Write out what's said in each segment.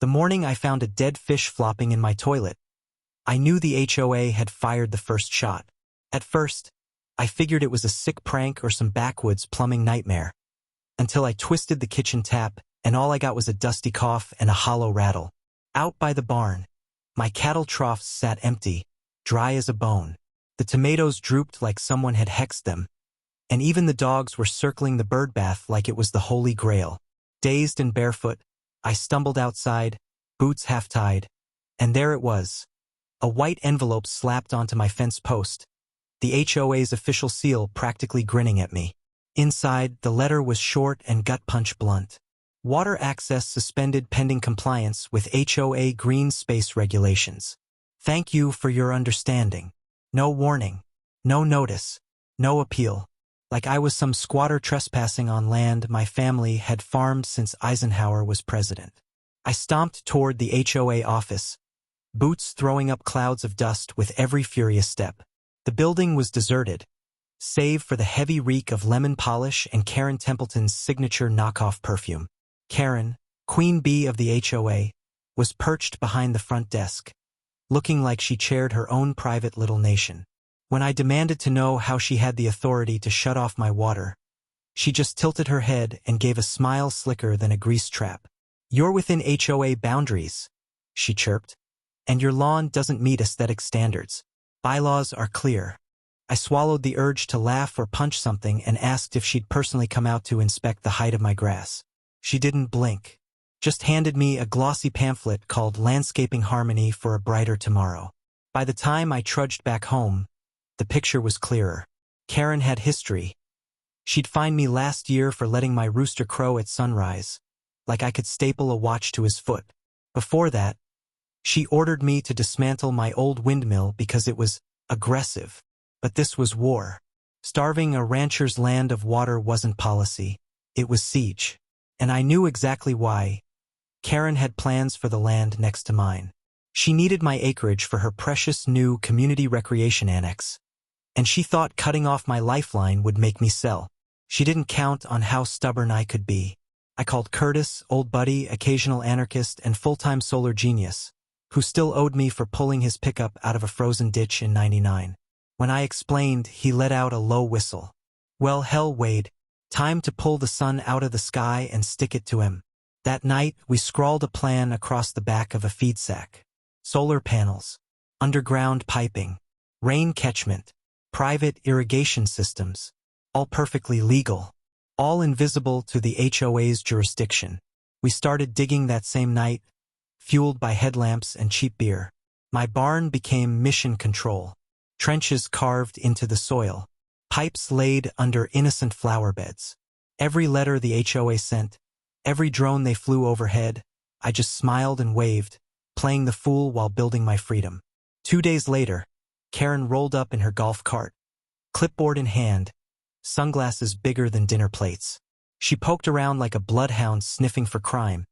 The morning I found a dead fish flopping in my toilet, I knew the HOA had fired the first shot. At first, I figured it was a sick prank or some backwoods plumbing nightmare, until I twisted the kitchen tap and all I got was a dusty cough and a hollow rattle. Out by the barn, my cattle troughs sat empty, dry as a bone. The tomatoes drooped like someone had hexed them, and even the dogs were circling the bird bath like it was the Holy Grail. Dazed and barefoot, I stumbled outside, boots half-tied, and there it was, a white envelope slapped onto my fence post, the HOA's official seal practically grinning at me. Inside, the letter was short and gut-punch blunt. Water access suspended pending compliance with HOA green space regulations. Thank you for your understanding. No warning, no notice, no appeal. Like I was some squatter trespassing on land my family had farmed since Eisenhower was president. I stomped toward the HOA office, boots throwing up clouds of dust with every furious step. The building was deserted, save for the heavy reek of lemon polish and Kerren Templeton's signature knockoff perfume. Kerren, queen bee of the HOA, was perched behind the front desk, looking like she chaired her own private little nation. When I demanded to know how she had the authority to shut off my water, she just tilted her head and gave a smile slicker than a grease trap. "You're within HOA boundaries," she chirped, "and your lawn doesn't meet aesthetic standards. Bylaws are clear." I swallowed the urge to laugh or punch something and asked if she'd personally come out to inspect the height of my grass. She didn't blink, just handed me a glossy pamphlet called Landscaping Harmony for a Brighter Tomorrow. By the time I trudged back home, the picture was clearer. Kerren had history. She'd fined me last year for letting my rooster crow at sunrise, like I could staple a watch to his foot. Before that, she ordered me to dismantle my old windmill because it was aggressive. But this was war. Starving a rancher's land of water wasn't policy, it was siege. And I knew exactly why. Kerren had plans for the land next to mine. She needed my acreage for her precious new community recreation annex, and she thought cutting off my lifeline would make me sell. She didn't count on how stubborn I could be. I called Curtis, old buddy, occasional anarchist, and full-time solar genius, who still owed me for pulling his pickup out of a frozen ditch in '99. When I explained, he let out a low whistle. Well, hell, Wade. Time to pull the sun out of the sky and stick it to him. That night, we scrawled a plan across the back of a feed sack. Solar panels, underground piping, rain catchment, private irrigation systems, all perfectly legal, all invisible to the HOA's jurisdiction. We started digging that same night, fueled by headlamps and cheap beer. My barn became mission control. Trenches carved into the soil, pipes laid under innocent flower beds. Every letter the HOA sent, every drone they flew overhead, I just smiled and waved, playing the fool while building my freedom. 2 days later, Kerren rolled up in her golf cart, clipboard in hand, sunglasses bigger than dinner plates. She poked around like a bloodhound sniffing for crime,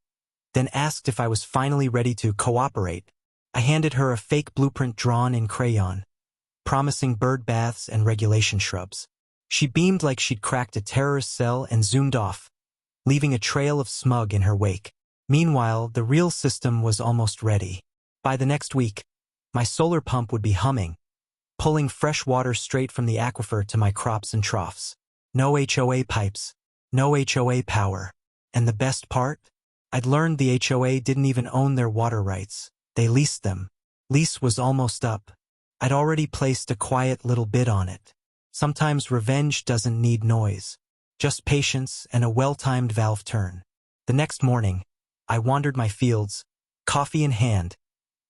then asked if I was finally ready to cooperate. I handed her a fake blueprint drawn in crayon, promising bird baths and regulation shrubs. She beamed like she'd cracked a terrorist cell and zoomed off, leaving a trail of smug in her wake. Meanwhile, the real system was almost ready. By the next week, my solar pump would be humming, pulling fresh water straight from the aquifer to my crops and troughs. No HOA pipes, no HOA power. And the best part? I'd learned the HOA didn't even own their water rights. They leased them. Lease was almost up. I'd already placed a quiet little bid on it. Sometimes revenge doesn't need noise, just patience and a well-timed valve turn. The next morning, I wandered my fields, coffee in hand,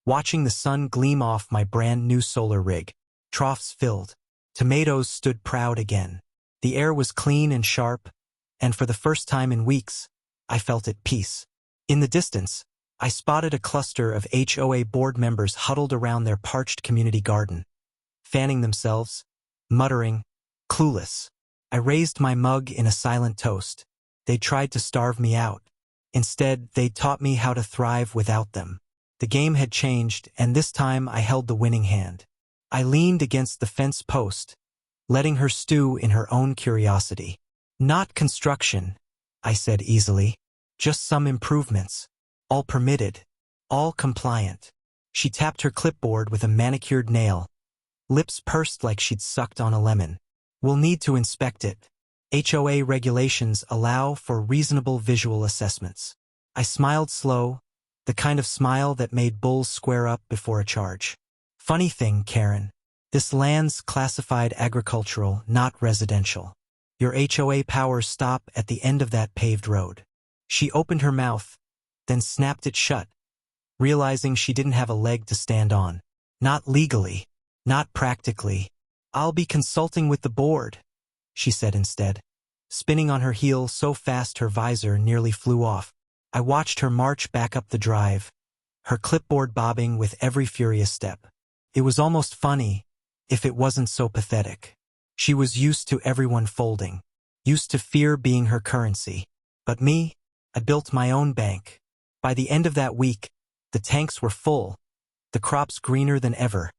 watching the sun gleam off my brand new solar rig. Troughs filled. Tomatoes stood proud again. The air was clean and sharp, and for the first time in weeks, I felt at peace. In the distance, I spotted a cluster of HOA board members huddled around their parched community garden, fanning themselves, muttering, clueless. I raised my mug in a silent toast. They tried to starve me out. Instead, they taught me how to thrive without them. The game had changed, and this time I held the winning hand. I leaned against the fence post, letting her stew in her own curiosity. "Not construction," I said easily. "Just some improvements. All permitted." all compliant. She tapped her clipboard with a manicured nail, lips pursed like she'd sucked on a lemon. We'll need to inspect it. HOA regulations allow for reasonable visual assessments. I smiled slow, the kind of smile that made bulls square up before a charge. Funny thing, Kerren. This land's classified agricultural, not residential. Your HOA powers stop at the end of that paved road. She opened her mouth, then snapped it shut, realizing she didn't have a leg to stand on. Not legally, not practically. I'll be consulting with the board, she said instead, spinning on her heel so fast her visor nearly flew off. I watched her march back up the drive, her clipboard bobbing with every furious step. It was almost funny, if it wasn't so pathetic. She was used to everyone folding, used to fear being her currency. But me, I built my own bank. By the end of that week, the tanks were full, the crops greener than ever,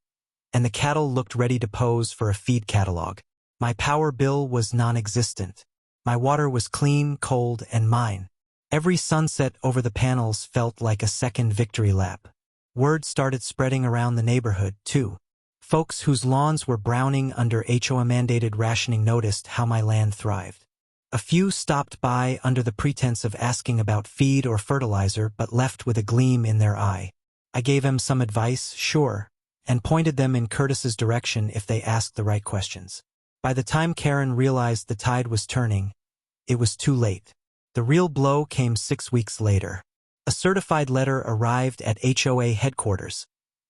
and the cattle looked ready to pose for a feed catalog. My power bill was non-existent. My water was clean, cold, and mine. Every sunset over the panels felt like a second victory lap. Word started spreading around the neighborhood, too. Folks whose lawns were browning under HOA-mandated rationing noticed how my land thrived. A few stopped by under the pretense of asking about feed or fertilizer but left with a gleam in their eye. I gave them some advice, sure, and pointed them in Curtis's direction if they asked the right questions. By the time Kerren realized the tide was turning, it was too late. The real blow came 6 weeks later. A certified letter arrived at HOA headquarters,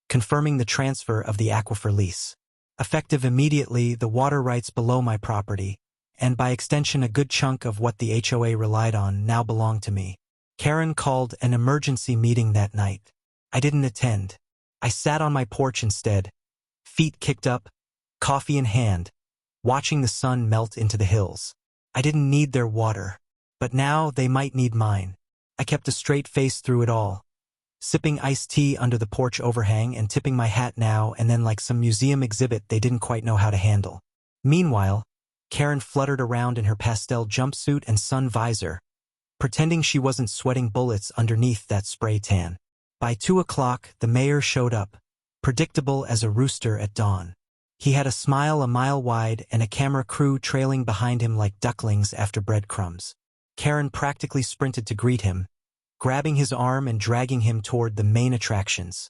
confirming the transfer of the aquifer lease. Effective immediately, the water rights below my property, and by extension a good chunk of what the HOA relied on, now belonged to me. Kerren called an emergency meeting that night. I didn't attend. I sat on my porch instead, feet kicked up, coffee in hand, watching the sun melt into the hills. I didn't need their water, but now they might need mine. I kept a straight face through it all, sipping iced tea under the porch overhang and tipping my hat now and then like some museum exhibit they didn't quite know how to handle. Meanwhile, Kerren fluttered around in her pastel jumpsuit and sun visor, pretending she wasn't sweating bullets underneath that spray tan. By 2 o'clock, the mayor showed up, predictable as a rooster at dawn. He had a smile a mile wide and a camera crew trailing behind him like ducklings after breadcrumbs. Kerren practically sprinted to greet him, grabbing his arm and dragging him toward the main attractions,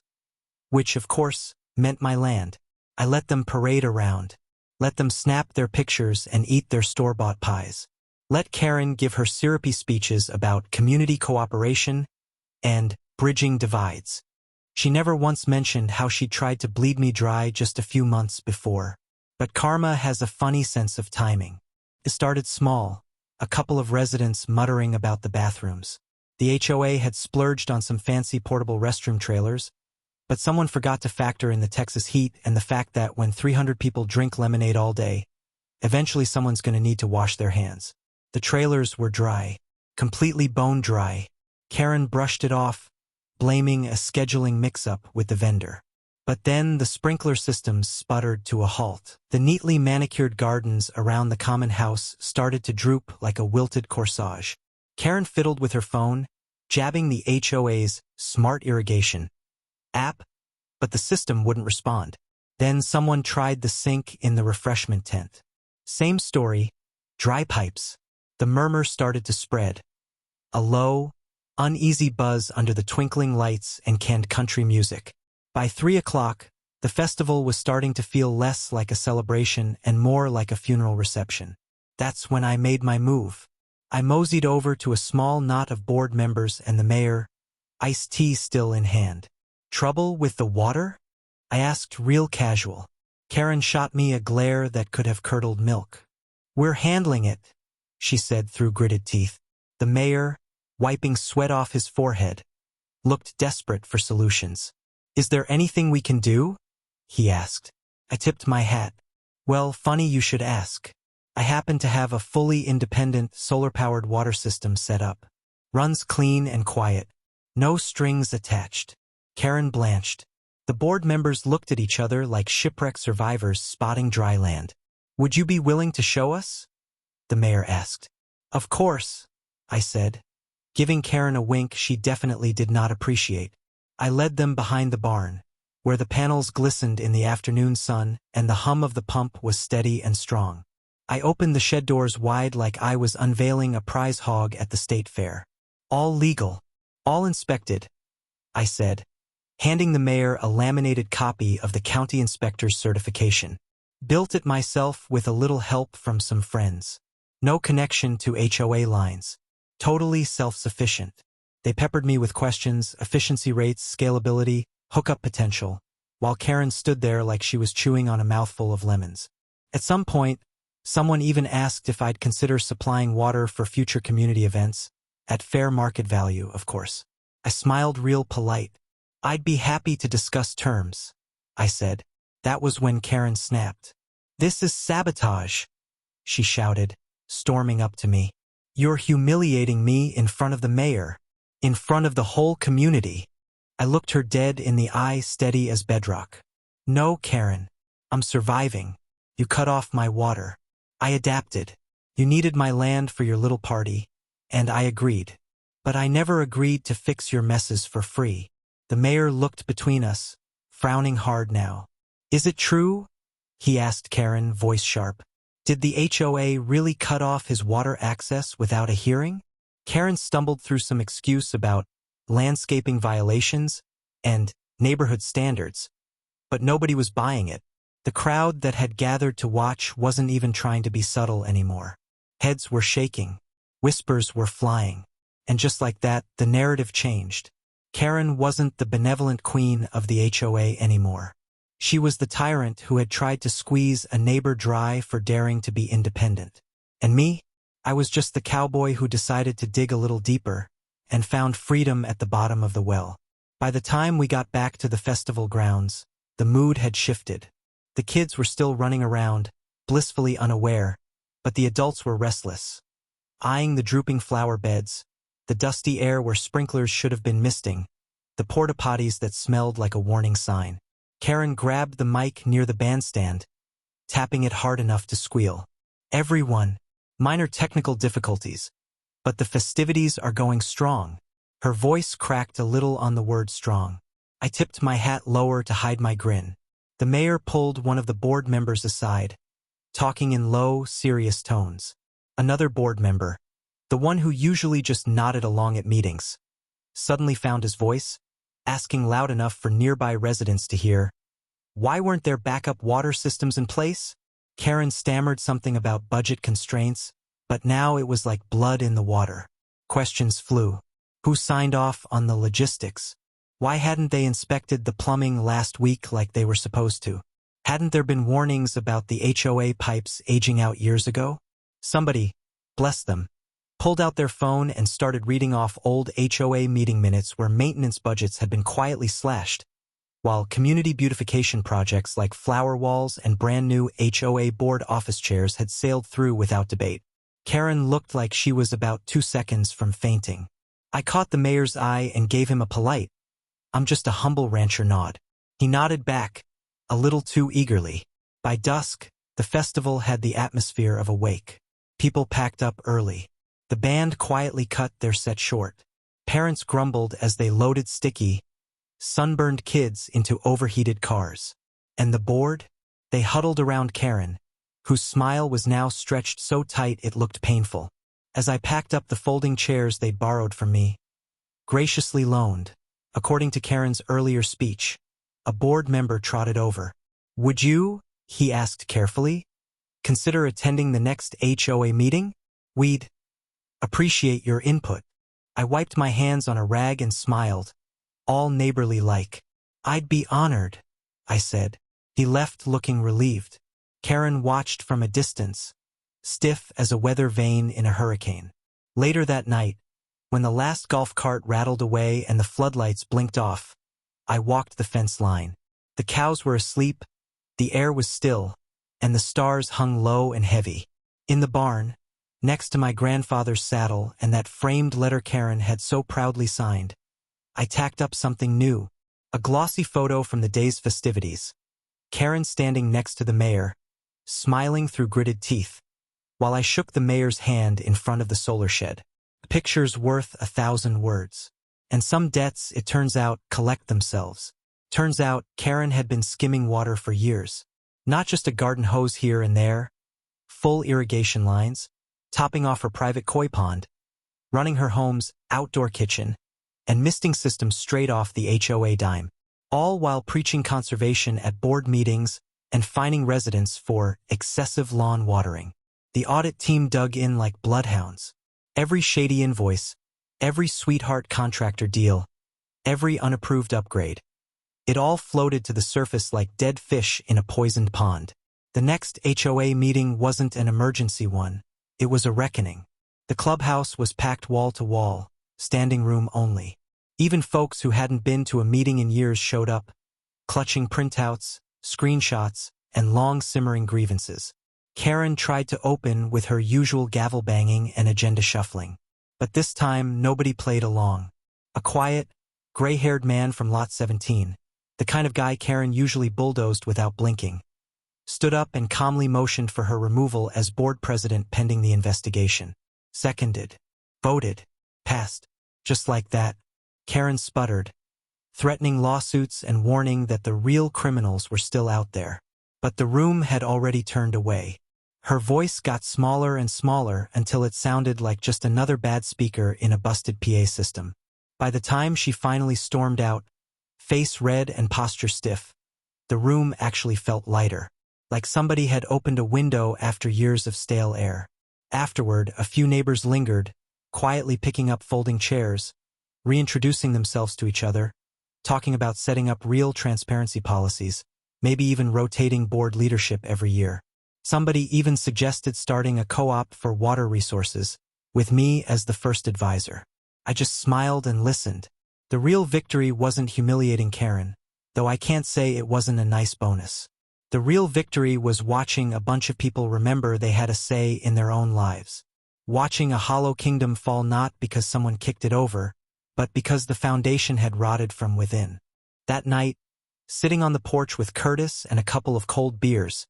which, of course, meant my land. I let them parade around, let them snap their pictures and eat their store-bought pies. Let Kerren give her syrupy speeches about community cooperation and bridging divides. She never once mentioned how she'd tried to bleed me dry just a few months before. But karma has a funny sense of timing. It started small, a couple of residents muttering about the bathrooms. The HOA had splurged on some fancy portable restroom trailers, but someone forgot to factor in the Texas heat and the fact that when 300 people drink lemonade all day, eventually someone's going to need to wash their hands. The trailers were dry, completely bone dry. Kerren brushed it off, blaming a scheduling mix-up with the vendor. But then the sprinkler systems sputtered to a halt. The neatly manicured gardens around the common house started to droop like a wilted corsage. Kerren fiddled with her phone, jabbing the HOA's smart irrigation app, but the system wouldn't respond. Then someone tried the sink in the refreshment tent. Same story, dry pipes. The murmur started to spread. A low, uneasy buzz under the twinkling lights and canned country music. By 3 o'clock, the festival was starting to feel less like a celebration and more like a funeral reception. That's when I made my move. I moseyed over to a small knot of board members and the mayor, iced tea still in hand. Trouble with the water? I asked real casual. Kerren shot me a glare that could have curdled milk. We're handling it, she said through gritted teeth. The mayor, wiping sweat off his forehead, looked desperate for solutions. Is there anything we can do? He asked. I tipped my hat. Well, funny you should ask. I happen to have a fully independent solar-powered water system set up. Runs clean and quiet. No strings attached. Kerren blanched. The board members looked at each other like shipwreck survivors spotting dry land. Would you be willing to show us? The mayor asked. Of course, I said, giving Kerren a wink she definitely did not appreciate. I led them behind the barn, where the panels glistened in the afternoon sun and the hum of the pump was steady and strong. I opened the shed doors wide like I was unveiling a prize hog at the state fair. All legal. All inspected, I said, handing the mayor a laminated copy of the county inspector's certification. Built it myself with a little help from some friends. No connection to HOA lines. Totally self-sufficient. They peppered me with questions, efficiency rates, scalability, hookup potential, while Kerren stood there like she was chewing on a mouthful of lemons. At some point, someone even asked if I'd consider supplying water for future community events, at fair market value, of course. I smiled real polite. I'd be happy to discuss terms, I said. That was when Kerren snapped. This is sabotage, she shouted, storming up to me. You're humiliating me in front of the mayor, in front of the whole community. I looked her dead in the eye, steady as bedrock. No, Kerren, I'm surviving. You cut off my water. I adapted. You needed my land for your little party, and I agreed. But I never agreed to fix your messes for free. The mayor looked between us, frowning hard now. Is it true? He asked Kerren, voice sharp. Did the HOA really cut off his water access without a hearing? Kerren stumbled through some excuse about landscaping violations and neighborhood standards, but nobody was buying it. The crowd that had gathered to watch wasn't even trying to be subtle anymore. Heads were shaking, whispers were flying, and just like that, the narrative changed. Kerren wasn't the benevolent queen of the HOA anymore. She was the tyrant who had tried to squeeze a neighbor dry for daring to be independent. And me? I was just the cowboy who decided to dig a little deeper and found freedom at the bottom of the well. By the time we got back to the festival grounds, the mood had shifted. The kids were still running around, blissfully unaware, but the adults were restless, eyeing the drooping flower beds, the dusty air where sprinklers should have been misting, the porta-potties that smelled like a warning sign. Kerren grabbed the mic near the bandstand, tapping it hard enough to squeal. Everyone, minor technical difficulties, but the festivities are going strong. Her voice cracked a little on the word strong. I tipped my hat lower to hide my grin. The mayor pulled one of the board members aside, talking in low, serious tones. Another board member, the one who usually just nodded along at meetings, suddenly found his voice, asking loud enough for nearby residents to hear. Why weren't there backup water systems in place? Kerren stammered something about budget constraints, but now it was like blood in the water. Questions flew. Who signed off on the logistics? Why hadn't they inspected the plumbing last week like they were supposed to? Hadn't there been warnings about the HOA pipes aging out years ago? Somebody, bless them, pulled out their phone and started reading off old HOA meeting minutes where maintenance budgets had been quietly slashed, while community beautification projects like flower walls and brand new HOA board office chairs had sailed through without debate. Kerren looked like she was about 2 seconds from fainting. I caught the mayor's eye and gave him a polite, "I'm just a humble rancher" nod. He nodded back, a little too eagerly. By dusk, the festival had the atmosphere of a wake. People packed up early. The band quietly cut their set short. Parents grumbled as they loaded sticky, sunburned kids into overheated cars. And the board? They huddled around Kerren, whose smile was now stretched so tight it looked painful. As I packed up the folding chairs they borrowed from me, graciously loaned, according to Kerren's earlier speech, a board member trotted over. "Would you," he asked carefully, "consider attending the next HOA meeting? We'd appreciate your input." I wiped my hands on a rag and smiled, all neighborly-like. "I'd be honored," I said. He left looking relieved. Kerren watched from a distance, stiff as a weather vane in a hurricane. Later that night, when the last golf cart rattled away and the floodlights blinked off, I walked the fence line. The cows were asleep, the air was still, and the stars hung low and heavy. In the barn, next to my grandfather's saddle and that framed letter Kerren had so proudly signed, I tacked up something new, a glossy photo from the day's festivities. Kerren standing next to the mayor, smiling through gritted teeth, while I shook the mayor's hand in front of the solar shed. The picture's worth 1,000 words. And some debts, it turns out, collect themselves. Turns out, Kerren had been skimming water for years. Not just a garden hose here and there, full irrigation lines, topping off her private koi pond, running her home's outdoor kitchen, and misting systems straight off the HOA dime, all while preaching conservation at board meetings and fining residents for excessive lawn watering. The audit team dug in like bloodhounds. Every shady invoice, every sweetheart contractor deal, every unapproved upgrade. It all floated to the surface like dead fish in a poisoned pond. The next HOA meeting wasn't an emergency one. It was a reckoning. The clubhouse was packed wall to wall, standing room only. Even folks who hadn't been to a meeting in years showed up, clutching printouts, screenshots, and long simmering grievances. Kerren tried to open with her usual gavel banging and agenda shuffling. But this time, nobody played along. A quiet, gray-haired man from Lot 17, the kind of guy Kerren usually bulldozed without blinking, stood up and calmly motioned for her removal as board president pending the investigation. Seconded. Voted. Passed. Just like that. Kerren sputtered, threatening lawsuits and warning that the real criminals were still out there. But the room had already turned away. Her voice got smaller and smaller until it sounded like just another bad speaker in a busted PA system. By the time she finally stormed out, face red and posture stiff, the room actually felt lighter, like somebody had opened a window after years of stale air. Afterward, a few neighbors lingered, quietly picking up folding chairs, reintroducing themselves to each other, talking about setting up real transparency policies, maybe even rotating board leadership every year. Somebody even suggested starting a co-op for water resources, with me as the first advisor. I just smiled and listened. The real victory wasn't humiliating Kerren, though I can't say it wasn't a nice bonus. The real victory was watching a bunch of people remember they had a say in their own lives. Watching a hollow kingdom fall not because someone kicked it over, but because the foundation had rotted from within. That night, sitting on the porch with Curtis and a couple of cold beers,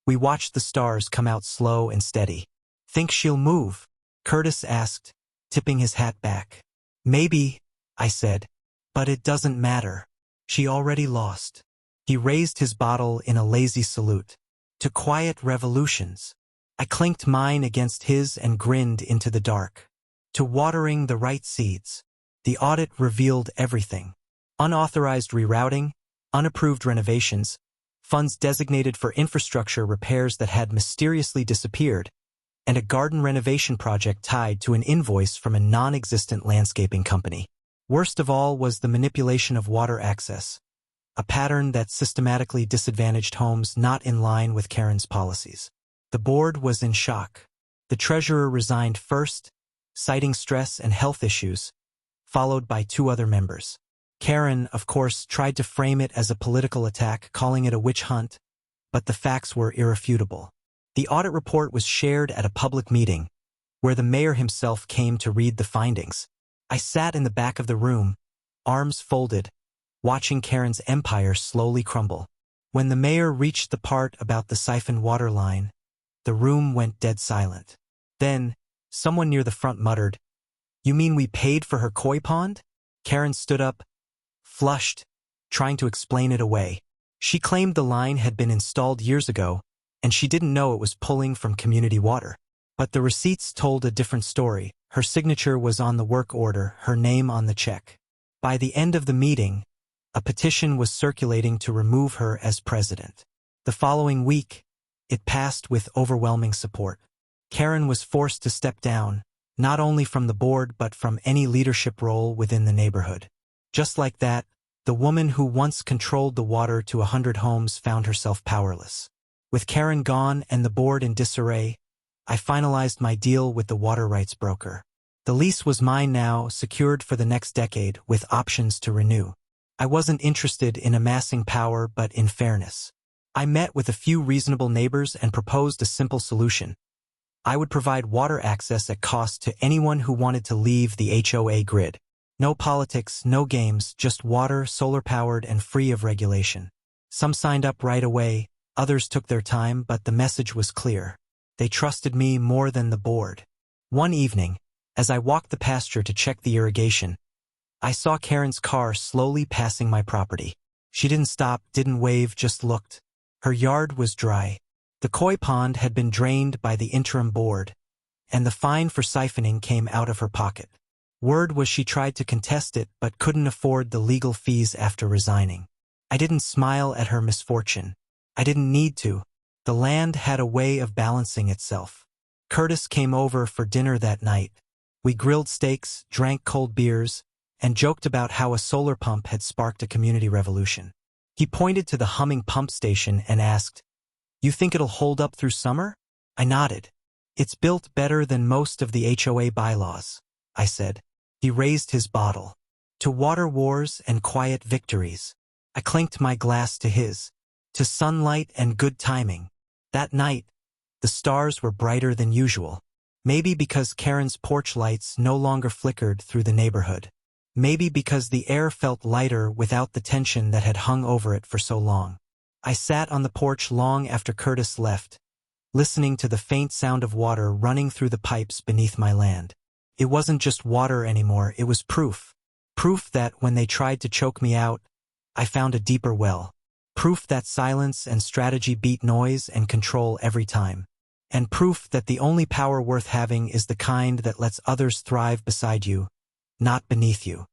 we watched the stars come out slow and steady. "Think she'll move?" Curtis asked, tipping his hat back. "Maybe," I said, "but it doesn't matter. She already lost." He raised his bottle in a lazy salute. "To quiet revolutions." I clinked mine against his and grinned into the dark. "To watering the right seeds." The audit revealed everything. Unauthorized rerouting, unapproved renovations, funds designated for infrastructure repairs that had mysteriously disappeared, and a garden renovation project tied to an invoice from a non-existent landscaping company. Worst of all was the manipulation of water access, a pattern that systematically disadvantaged homes not in line with Kerren's policies. The board was in shock. The treasurer resigned first, citing stress and health issues, followed by 2 other members. Kerren, of course, tried to frame it as a political attack, calling it a witch hunt, but the facts were irrefutable. The audit report was shared at a public meeting, where the mayor himself came to read the findings. I sat in the back of the room, arms folded, watching Kerren's empire slowly crumble. When the mayor reached the part about the siphoned water line, the room went dead silent. Then, someone near the front muttered, "You mean we paid for her koi pond?" Kerren stood up, flushed, trying to explain it away. She claimed the line had been installed years ago, and she didn't know it was pulling from community water. But the receipts told a different story. Her signature was on the work order, her name on the check. By the end of the meeting, a petition was circulating to remove her as president. The following week, it passed with overwhelming support. Kerren was forced to step down, not only from the board but from any leadership role within the neighborhood. Just like that, the woman who once controlled the water to 100 homes found herself powerless. With Kerren gone and the board in disarray, I finalized my deal with the water rights broker. The lease was mine now, secured for the next decade, with options to renew. I wasn't interested in amassing power but in fairness. I met with a few reasonable neighbors and proposed a simple solution. I would provide water access at cost to anyone who wanted to leave the HOA grid. No politics, no games, just water, solar-powered, and free of regulation. Some signed up right away, others took their time, but the message was clear. They trusted me more than the board. One evening, as I walked the pasture to check the irrigation, I saw Kerren's car slowly passing my property. She didn't stop, didn't wave, just looked. Her yard was dry. The koi pond had been drained by the interim board, and the fine for siphoning came out of her pocket. Word was she tried to contest it but couldn't afford the legal fees after resigning. I didn't smile at her misfortune. I didn't need to. The land had a way of balancing itself. Curtis came over for dinner that night. We grilled steaks, drank cold beers, and joked about how a solar pump had sparked a community revolution. He pointed to the humming pump station and asked, "You think it'll hold up through summer?" I nodded. "It's built better than most of the HOA bylaws," I said. He raised his bottle. "To water wars and quiet victories." I clinked my glass to his. "To sunlight and good timing." That night, the stars were brighter than usual. Maybe because Kerren's porch lights no longer flickered through the neighborhood. Maybe because the air felt lighter without the tension that had hung over it for so long. I sat on the porch long after Curtis left, listening to the faint sound of water running through the pipes beneath my land. It wasn't just water anymore, it was proof. Proof that when they tried to choke me out, I found a deeper well. Proof that silence and strategy beat noise and control every time. And proof that the only power worth having is the kind that lets others thrive beside you, not beneath you.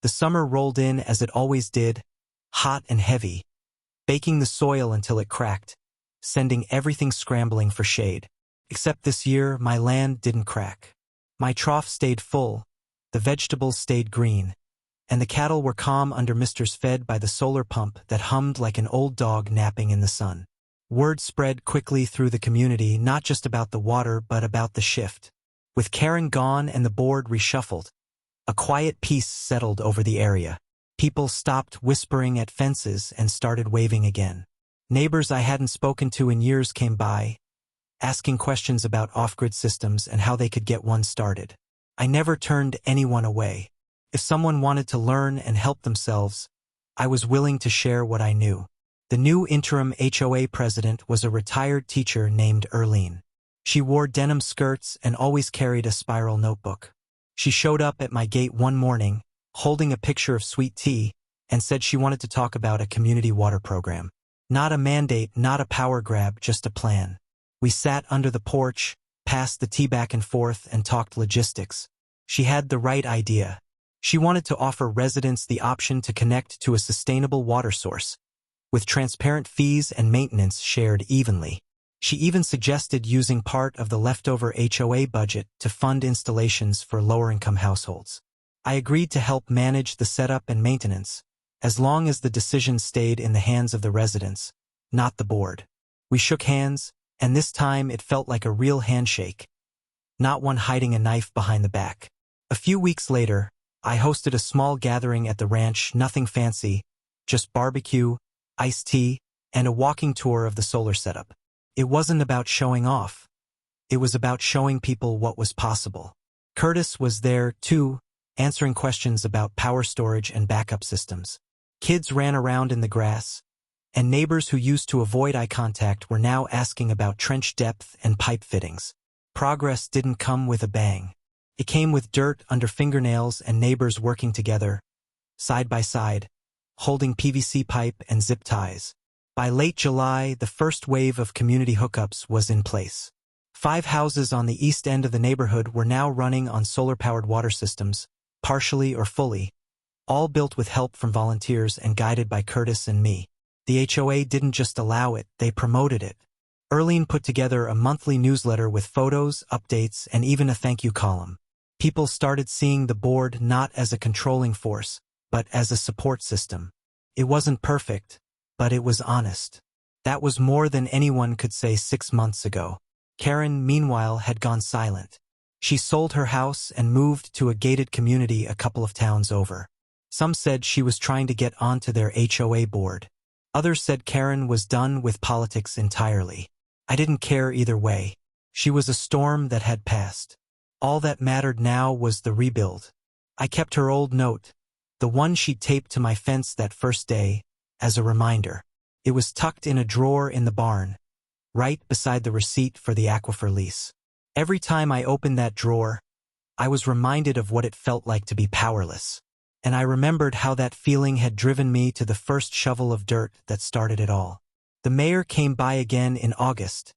The summer rolled in as it always did, hot and heavy, baking the soil until it cracked, sending everything scrambling for shade. Except this year, my land didn't crack. My trough stayed full, the vegetables stayed green, and the cattle were calm under Misters fed by the solar pump that hummed like an old dog napping in the sun. Word spread quickly through the community, not just about the water but about the shift. With Kerren gone and the board reshuffled, a quiet peace settled over the area. People stopped whispering at fences and started waving again. Neighbors I hadn't spoken to in years came by, asking questions about off-grid systems and how they could get one started. I never turned anyone away. If someone wanted to learn and help themselves, I was willing to share what I knew. The new interim HOA president was a retired teacher named Erlene. She wore denim skirts and always carried a spiral notebook. She showed up at my gate one morning, holding a picture of sweet tea, and said she wanted to talk about a community water program. Not a mandate, not a power grab, just a plan. We sat under the porch, passed the tea back and forth, and talked logistics. She had the right idea. She wanted to offer residents the option to connect to a sustainable water source, with transparent fees and maintenance shared evenly. She even suggested using part of the leftover HOA budget to fund installations for lower-income households. I agreed to help manage the setup and maintenance, as long as the decision stayed in the hands of the residents, not the board. We shook hands, and this time it felt like a real handshake, not one hiding a knife behind the back. A few weeks later, I hosted a small gathering at the ranch, nothing fancy, just barbecue, iced tea, and a walking tour of the solar setup. It wasn't about showing off. It was about showing people what was possible. Curtis was there, too, answering questions about power storage and backup systems. Kids ran around in the grass, and neighbors who used to avoid eye contact were now asking about trench depth and pipe fittings. Progress didn't come with a bang. It came with dirt under fingernails and neighbors working together, side by side, holding PVC pipe and zip ties. By late July, the first wave of community hookups was in place. 5 houses on the east end of the neighborhood were now running on solar-powered water systems, partially or fully, all built with help from volunteers and guided by Curtis and me. The HOA didn't just allow it, they promoted it. Erlene put together a monthly newsletter with photos, updates, and even a thank you column. People started seeing the board not as a controlling force, but as a support system. It wasn't perfect, but it was honest. That was more than anyone could say 6 months ago. Kerren, meanwhile, had gone silent. She sold her house and moved to a gated community a couple of towns over. Some said she was trying to get onto their HOA board. Others said Kerren was done with politics entirely. I didn't care either way. She was a storm that had passed. All that mattered now was the rebuild. I kept her old note, the one she'd taped to my fence that first day, as a reminder. It was tucked in a drawer in the barn, right beside the receipt for the aquifer lease. Every time I opened that drawer, I was reminded of what it felt like to be powerless. And I remembered how that feeling had driven me to the first shovel of dirt that started it all. The mayor came by again in August,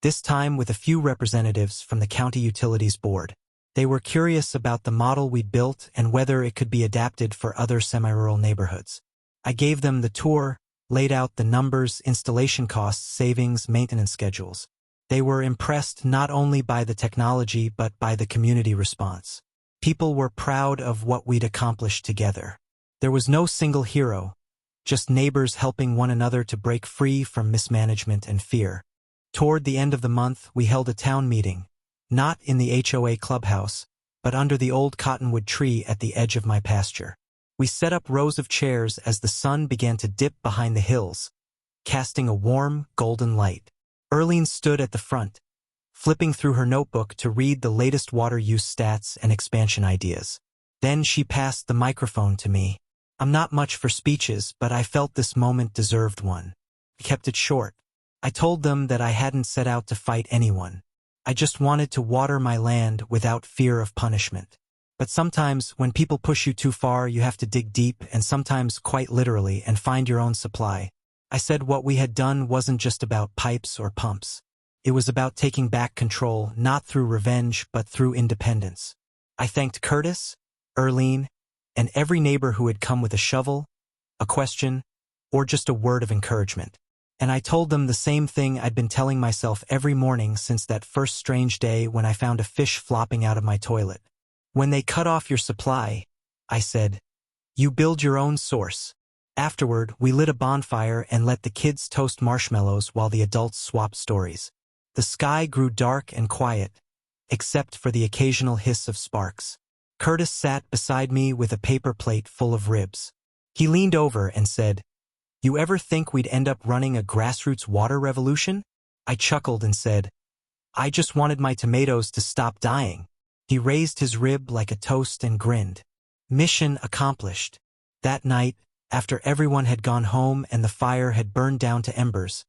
this time with a few representatives from the County Utilities Board. They were curious about the model we'd built and whether it could be adapted for other semi-rural neighborhoods. I gave them the tour, laid out the numbers, installation costs, savings, maintenance schedules. They were impressed not only by the technology but by the community response. People were proud of what we'd accomplished together. There was no single hero, just neighbors helping one another to break free from mismanagement and fear. Toward the end of the month, we held a town meeting, not in the HOA clubhouse, but under the old cottonwood tree at the edge of my pasture. We set up rows of chairs as the sun began to dip behind the hills, casting a warm, golden light. Erlene stood at the front, flipping through her notebook to read the latest water use stats and expansion ideas. Then she passed the microphone to me. I'm not much for speeches, but I felt this moment deserved one. I kept it short. I told them that I hadn't set out to fight anyone. I just wanted to water my land without fear of punishment. But sometimes, when people push you too far, you have to dig deep, and sometimes quite literally, and find your own supply. I said what we had done wasn't just about pipes or pumps. It was about taking back control, not through revenge, but through independence. I thanked Curtis, Erlene, and every neighbor who had come with a shovel, a question, or just a word of encouragement. And I told them the same thing I'd been telling myself every morning since that first strange day when I found a fish flopping out of my toilet. When they cut off your supply, I said, you build your own source. Afterward, we lit a bonfire and let the kids toast marshmallows while the adults swapped stories. The sky grew dark and quiet, except for the occasional hiss of sparks. Curtis sat beside me with a paper plate full of ribs. He leaned over and said, you ever think we'd end up running a grassroots water revolution? I chuckled and said, I just wanted my tomatoes to stop dying. He raised his rib like a toast and grinned. Mission accomplished. That night, after everyone had gone home and the fire had burned down to embers,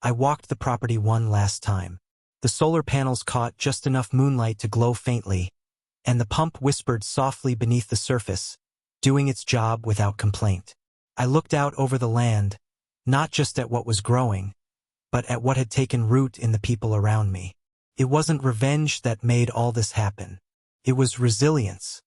I walked the property one last time. The solar panels caught just enough moonlight to glow faintly, and the pump whispered softly beneath the surface, doing its job without complaint. I looked out over the land, not just at what was growing, but at what had taken root in the people around me. It wasn't revenge that made all this happen. It was resilience.